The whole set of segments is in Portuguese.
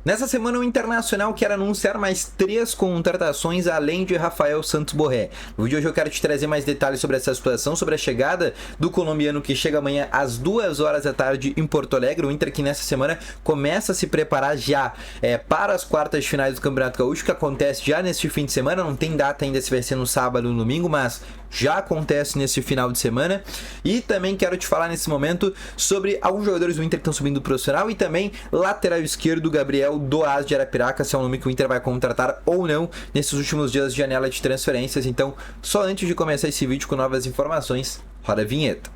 Nessa semana, o Internacional quer anunciar mais 3 contratações além de Rafael Santos Borré. No vídeo de hoje eu quero te trazer mais detalhes sobre essa situação, sobre a chegada do colombiano que chega amanhã às 2 horas da tarde em Porto Alegre. O Inter que nessa semana começa a se preparar já para as quartas de finais do Campeonato Gaúcho, que acontece já neste fim de semana. Não tem data ainda se vai ser no sábado ou no domingo, mas já acontece nesse final de semana. E também quero te falar nesse momento sobre alguns jogadores do Inter que estão subindo do profissional e também lateral esquerdo Gabriel Doaz de Arapiraca, se é um nome que o Inter vai contratar ou não nesses últimos dias de janela de transferências. Então, só antes de começar esse vídeo com novas informações, roda a vinheta.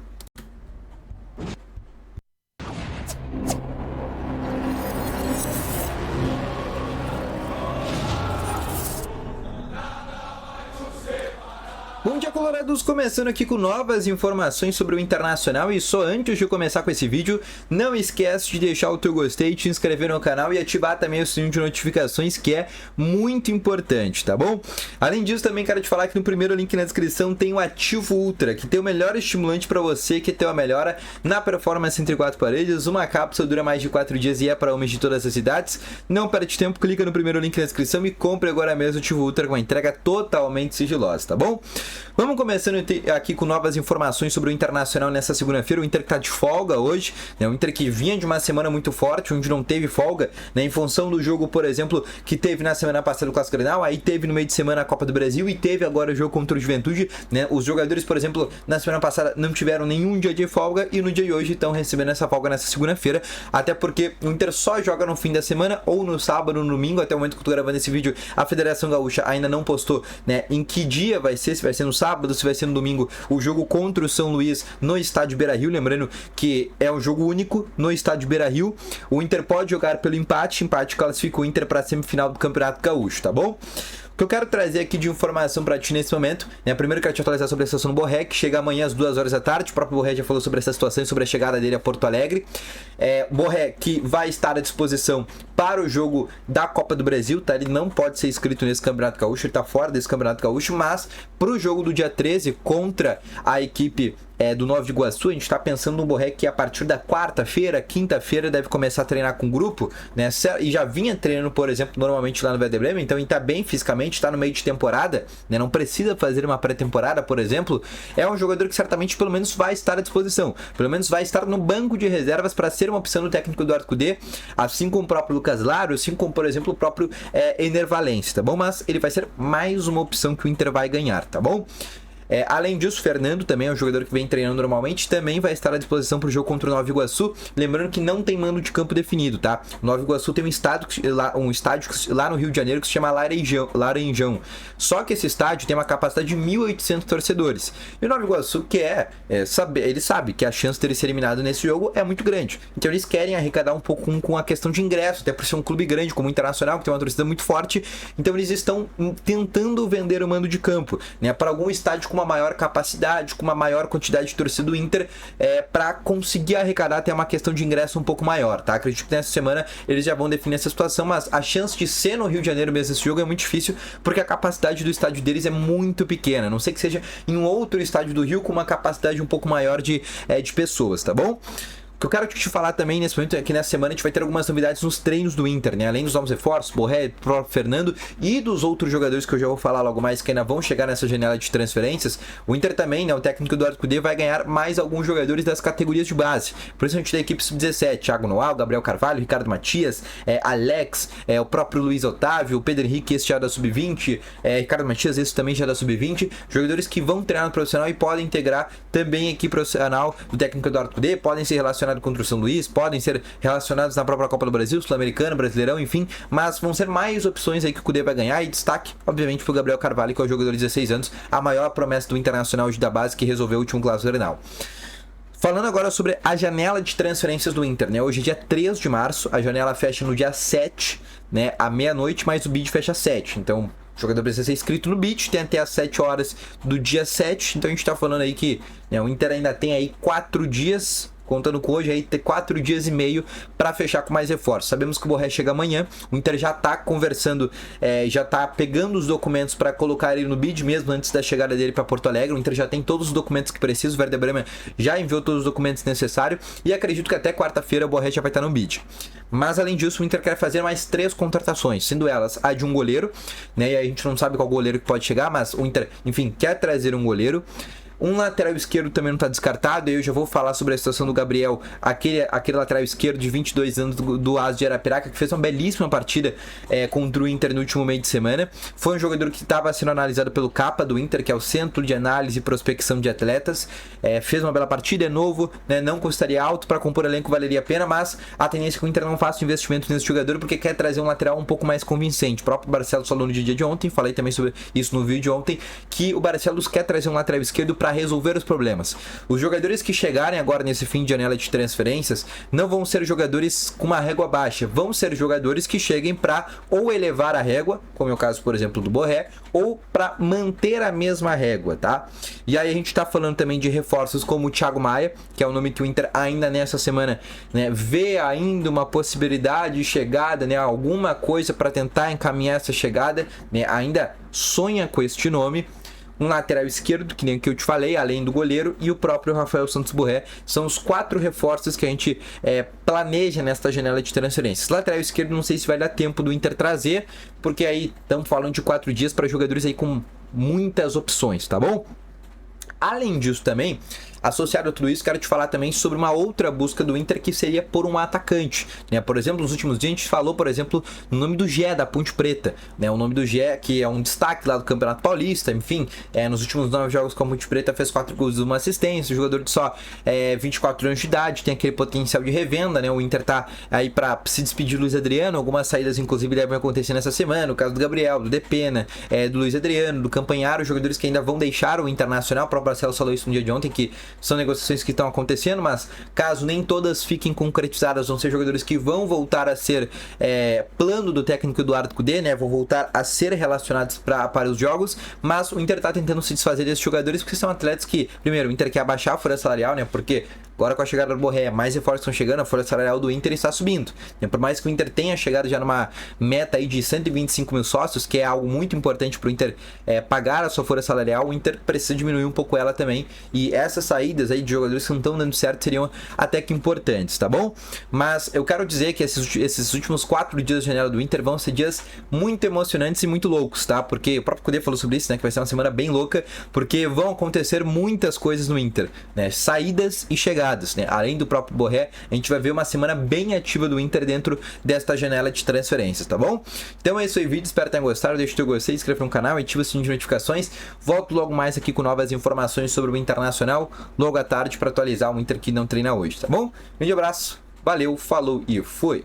Bom dia, colorados! Começando aqui com novas informações sobre o Internacional. E só antes de começar com esse vídeo, não esquece de deixar o teu gostei, te inscrever no canal e ativar também o sininho de notificações, que é muito importante, tá bom? Além disso, também quero te falar que no primeiro link na descrição tem o Ativo Ultra, que tem o melhor estimulante para você que tem uma melhora na performance entre 4 paredes. Uma cápsula dura mais de 4 dias e é para homens de todas as idades. Não perde tempo, clica no primeiro link na descrição e compre agora mesmo o Ativo Ultra com a entrega totalmente sigilosa, tá bom? Vamos começando aqui com novas informações sobre o Internacional nessa segunda-feira. O Inter que tá de folga hoje, né? O Inter que vinha de uma semana muito forte, onde não teve folga, né? Em função do jogo, por exemplo, que teve na semana passada o Clássico Grenal, aí teve no meio de semana a Copa do Brasil e teve agora o jogo contra o Juventude, né? Os jogadores, por exemplo, na semana passada não tiveram nenhum dia de folga e no dia de hoje estão recebendo essa folga nessa segunda-feira, até porque o Inter só joga no fim da semana ou no sábado ou no domingo. Até o momento que eu tô gravando esse vídeo, a Federação Gaúcha ainda não postou, né, em que dia vai ser, se vai ser no sábado, se vai ser no domingo, o jogo contra o São Luís no estádio Beira-Rio. Lembrando que é um jogo único no estádio Beira-Rio. O Inter pode jogar pelo empate classifica o Inter para a semifinal do Campeonato Gaúcho, tá bom? O que eu quero trazer aqui de informação para ti nesse momento, né? Primeiro quero te atualizar sobre a situação do Borré, que chega amanhã às 2 horas da tarde. O próprio Borré já falou sobre essa situação e sobre a chegada dele a Porto Alegre. Borré que vai estar à disposição para o jogo da Copa do Brasil, tá? Ele não pode ser inscrito nesse Campeonato Gaúcho, ele tá fora desse Campeonato Gaúcho, mas para o jogo do dia 13 contra a equipe do Nova de Iguaçu, a gente está pensando no Borré que a partir da quarta-feira, quinta-feira deve começar a treinar com o grupo, né? E já vinha treinando, por exemplo, normalmente lá no Werder Bremen, então ele está bem fisicamente, está no meio de temporada, né? Não precisa fazer uma pré-temporada, por exemplo. É um jogador que certamente pelo menos vai estar à disposição, pelo menos vai estar no banco de reservas para ser uma opção do técnico Eduardo Cudê, assim como o próprio Lucas Laro, assim como, por exemplo, o próprio Ener Valencia, tá bom? Mas ele vai ser mais uma opção que o Inter vai ganhar, tá bom? Além disso, Fernando também é um jogador que vem treinando normalmente, também vai estar à disposição para o jogo contra o Nova Iguaçu. Lembrando que não tem mando de campo definido, tá? O Nova Iguaçu tem um estádio lá no Rio de Janeiro que se chama Laranjão. Só que esse estádio tem uma capacidade de 1.800 torcedores. E o Nova Iguaçu ele sabe que a chance de ele ser eliminado nesse jogo é muito grande. Então eles querem arrecadar um pouco com a questão de ingresso, até por ser um clube grande como o Internacional, que tem uma torcida muito forte. Então eles estão tentando vender o mando de campo, né, para algum estádio com uma maior capacidade, com uma maior quantidade de torcida do Inter, para conseguir arrecadar até uma questão de ingresso um pouco maior, tá? Acredito que nessa semana eles já vão definir essa situação, mas a chance de ser no Rio de Janeiro mesmo esse jogo é muito difícil, porque a capacidade do estádio deles é muito pequena, a não sei que seja em um outro estádio do Rio com uma capacidade um pouco maior de pessoas, tá bom? O que eu quero te falar também nesse momento é que nessa semana a gente vai ter algumas novidades nos treinos do Inter, né? Além dos novos reforços, Borré, próprio Fernando e dos outros jogadores que eu já vou falar logo mais que ainda vão chegar nessa janela de transferências. O Inter também, né? O técnico Eduardo Cudê vai ganhar mais alguns jogadores das categorias de base. Por isso a gente tem a equipe sub-17, Thiago Noal, Gabriel Carvalho, Ricardo Matias, Alex, o próprio Luiz Otávio, o Pedro Henrique, esse já é da sub-20, Ricardo Matias, esse também já é da sub-20. Jogadores que vão treinar no profissional e podem integrar também a equipe profissional do técnico Eduardo Cudê, podem ser relacionados contra o São Luís, podem ser relacionados na própria Copa do Brasil, Sul-Americana, Brasileirão, enfim, mas vão ser mais opções aí que o Cudê vai ganhar, e destaque, obviamente, pro Gabriel Carvalho, que é o jogador de 16 anos, a maior promessa do Internacional hoje da base, que resolveu o último Clássico Grenal. Falando agora sobre a janela de transferências do Inter, né? Hoje é dia 3 de março, a janela fecha no dia 7, né, à meia-noite, mas o bid fecha às 7, então o jogador precisa ser inscrito no BID, tem até às 7 horas do dia 7, então a gente tá falando aí que, né, o Inter ainda tem aí 4 contando com hoje aí ter 4 dias e meio para fechar com mais reforços. Sabemos que o Borré chega amanhã, o Inter já tá conversando, já tá pegando os documentos para colocar ele no bid mesmo antes da chegada dele para Porto Alegre. O Inter já tem todos os documentos que precisa, o Werder Bremen já enviou todos os documentos necessários e acredito que até quarta-feira o Borré já vai estar no bid. Mas além disso, o Inter quer fazer mais 3 contratações, sendo elas a de um goleiro, né? E a gente não sabe qual goleiro que pode chegar, mas o Inter, enfim, quer trazer um goleiro. Um lateral esquerdo também não está descartado, e eu já vou falar sobre a situação do Gabriel, aquele lateral esquerdo de 22 anos do AS de Arapiraca, que fez uma belíssima partida contra o Inter no último meio de semana. Foi um jogador que estava sendo analisado pelo CAPA do Inter, que é o Centro de Análise e Prospecção de Atletas. Fez uma bela partida, é novo, né? Não custaria alto para compor elenco, valeria a pena, mas a tendência é que o Inter não faça investimento nesse jogador, porque quer trazer um lateral um pouco mais convincente. O próprio Barcelos falou no dia de ontem, falei também sobre isso no vídeo de ontem, que o Barcelos quer trazer um lateral esquerdo para resolver os problemas. Os jogadores que chegarem agora nesse fim de janela de transferências não vão ser jogadores com uma régua baixa, vão ser jogadores que cheguem para ou elevar a régua, como é o caso, por exemplo, do Borré, ou para manter a mesma régua, tá? E aí a gente tá falando também de reforços como o Thiago Maia, que é o nome que o Inter ainda nessa semana, né, vê ainda uma possibilidade de chegada, né, alguma coisa para tentar encaminhar essa chegada, né, ainda sonha com este nome. Um lateral esquerdo, que nem o que eu te falei, além do goleiro, e o próprio Rafael Santos Borré. São os 4 reforços que a gente planeja nesta janela de transferências. Lateral esquerdo, não sei se vai dar tempo do Inter trazer, porque aí estamos falando de 4 dias para jogadores aí com muitas opções, tá bom? Além disso também, associado a tudo isso, quero te falar também sobre uma outra busca do Inter, que seria por um atacante, né? Por exemplo, nos últimos dias a gente falou, por exemplo, no nome do Gé, da Ponte Preta, né? O nome do Gé, que é um destaque lá do Campeonato Paulista, enfim, nos últimos 9 jogos com a Ponte Preta fez 4 gols e 1 assistência, jogador de só 24 anos de idade, tem aquele potencial de revenda, né? O Inter tá aí para se despedir do Luiz Adriano, algumas saídas inclusive devem acontecer nessa semana, o caso do Gabriel, do Depena, do Luiz Adriano, do Campanharo, jogadores que ainda vão deixar o Internacional. O próprio Marcelo falou isso no dia de ontem, que são negociações que estão acontecendo, mas caso nem todas fiquem concretizadas, vão ser jogadores que vão voltar a ser plano do técnico Eduardo Cudê, né? Vão voltar a ser relacionados para os jogos, mas o Inter está tentando se desfazer desses jogadores, porque são atletas que, primeiro, o Inter quer abaixar a folha salarial, né? Porque agora com a chegada do Borré, mais reforços estão chegando, a folha salarial do Inter está subindo, né? Por mais que o Inter tenha chegado já numa meta aí de 125 mil sócios, que é algo muito importante para o Inter pagar a sua folha salarial, o Inter precisa diminuir um pouco ela também, e essas saídas aí de jogadores que não estão dando certo seriam até que importantes, tá bom? Mas eu quero dizer que esses últimos 4 dias de janela do Inter vão ser dias muito emocionantes e muito loucos, tá? Porque o próprio Cudê falou sobre isso, né? Que vai ser uma semana bem louca, porque vão acontecer muitas coisas no Inter, né? Saídas e chegadas, né? Além do próprio Borré, a gente vai ver uma semana bem ativa do Inter dentro desta janela de transferências, tá bom? Então é isso aí, vídeo, espero que tenham gostado, deixa o teu gostei, se inscreve no canal, ativa o sininho de notificações, volto logo mais aqui com novas informações sobre o Internacional, logo à tarde, para atualizar o Inter que não treina hoje, tá bom? Um grande abraço, valeu, falou e fui!